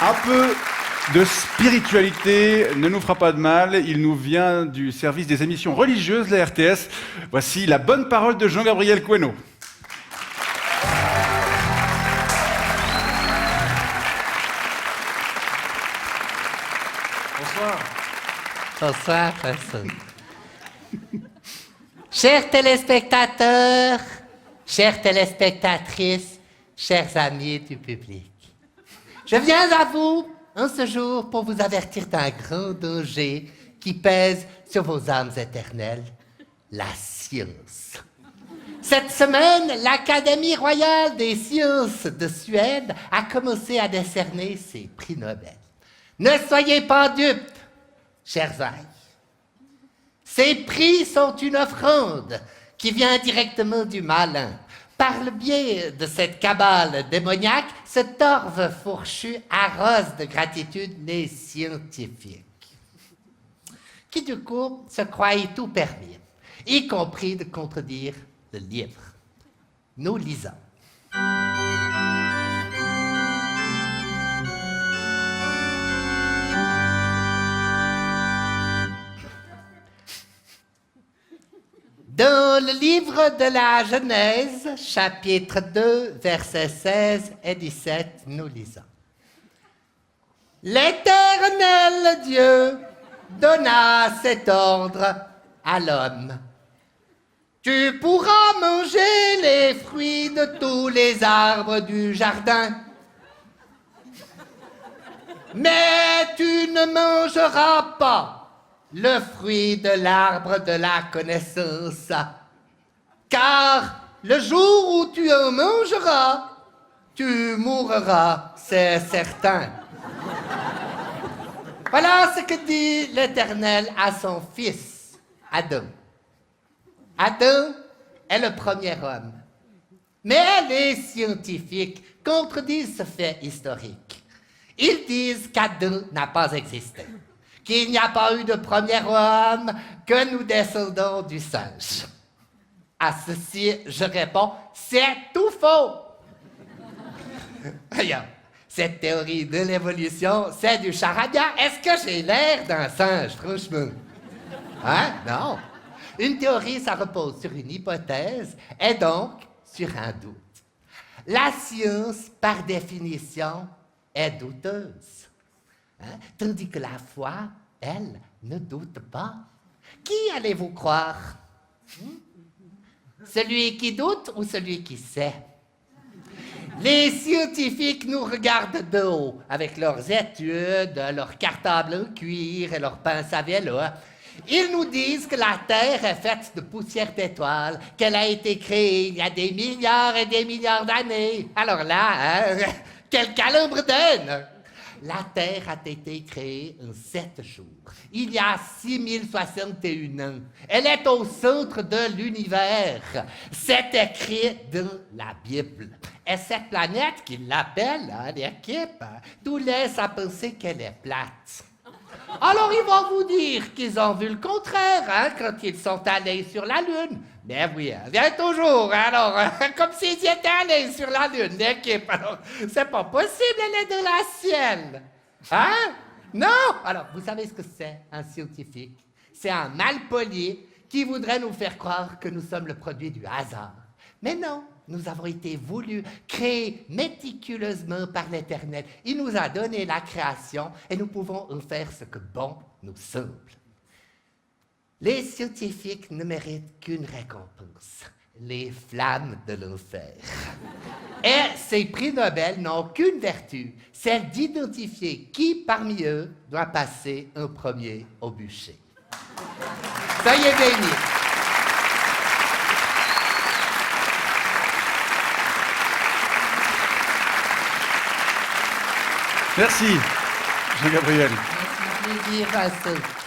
Un peu de spiritualité ne nous fera pas de mal. Il nous vient du service des émissions religieuses, la RTS. Voici la bonne parole de Jean-Gabriel Queneau. Bonsoir. Bonsoir, personne. Chers téléspectateurs, chères téléspectatrices, chers amis du public, je viens à vous en ce jour pour vous avertir d'un grand danger qui pèse sur vos âmes éternelles, la science. Cette semaine, l'Académie royale des sciences de Suède a commencé à décerner ses prix Nobel. Ne soyez pas dupes, chers amis. Ces prix sont une offrande qui vient directement du malin. Par le biais de cette cabale démoniaque, ce torve fourchu arrose de gratitude les scientifiques, qui du coup se croient tout permis, y compris de contredire le livre. Nous lisons. Dans le livre de la Genèse, chapitre 2, versets 16 et 17, nous lisons. L'Éternel Dieu donna cet ordre à l'homme. Tu pourras manger les fruits de tous les arbres du jardin, mais tu ne mangeras pas le fruit de l'arbre de la connaissance, car le jour où tu en mangeras, tu mourras, c'est certain. Voilà ce que dit l'Éternel à son fils, Adam. Adam est le premier homme. Mais les scientifiques contredisent ce fait historique. Ils disent qu'Adam n'a pas existé, qu'il n'y a pas eu de premier homme, que nous descendons du singe. À ceci, je réponds, c'est tout faux. Regarde, cette théorie de l'évolution, c'est du charabia. Est-ce que j'ai l'air d'un singe, franchement? Hein? Non. Une théorie, ça repose sur une hypothèse et donc sur un doute. La science, par définition, est douteuse. Hein? Tandis que la foi, elle, ne doute pas. Qui allez-vous croire? Celui qui doute ou celui qui sait? Les scientifiques nous regardent de haut, avec leurs études, leurs cartables en cuir et leurs pinces à vélo. Ils nous disent que la Terre est faite de poussière d'étoiles, qu'elle a été créée il y a des milliards et des milliards d'années. Alors là, hein, quel calembre donne! La Terre a été créée en 7 jours, il y a 6061 ans. Elle est au centre de l'univers. C'est écrit dans la Bible. Et cette planète qu'ils l'appellent, l'équipe, nous laisse à penser qu'elle est plate. Alors ils vont vous dire qu'ils ont vu le contraire, hein, quand ils sont allés sur la Lune. Mais oui, bien toujours, alors, comme s'ils y étaient allés sur la Lune, l'équipe. Alors, c'est pas possible, elle est de la ciel. Hein? Non! Alors, vous savez ce que c'est, un scientifique? C'est un malpoli qui voudrait nous faire croire que nous sommes le produit du hasard. Mais non, nous avons été voulus, créés méticuleusement par l'Éternel. Il nous a donné la création et nous pouvons en faire ce que bon nous semble. Les scientifiques ne méritent qu'une récompense, les flammes de l'enfer. Et ces prix Nobel n'ont qu'une vertu, celle d'identifier qui parmi eux doit passer en premier au bûcher. Soyez bénis. Merci, Jean-Gabriel. Merci, plaisir, Vincent.